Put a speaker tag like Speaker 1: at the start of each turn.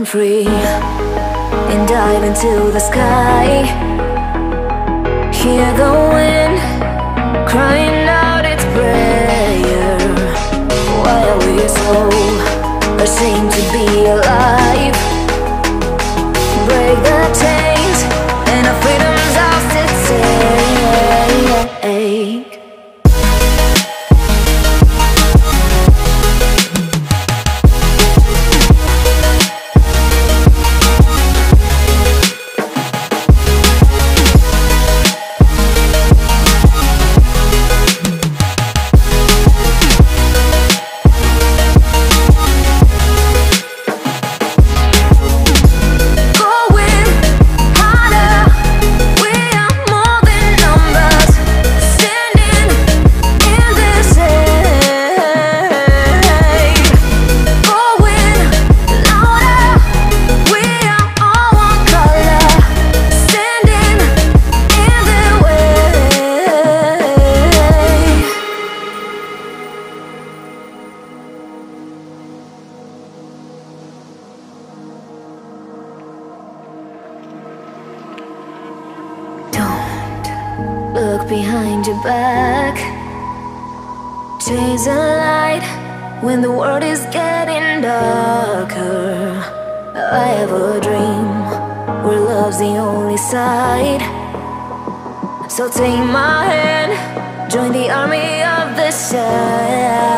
Speaker 1: free and dive into the sky. Hear the wind crying out its prayer, while we're so ashamed to be alive. Break the chains and our freedom's ours to take. Look behind your back. Chase a light when the world is getting darker. I have a dream where love's the only side. So take my hand, join the army of the shadows.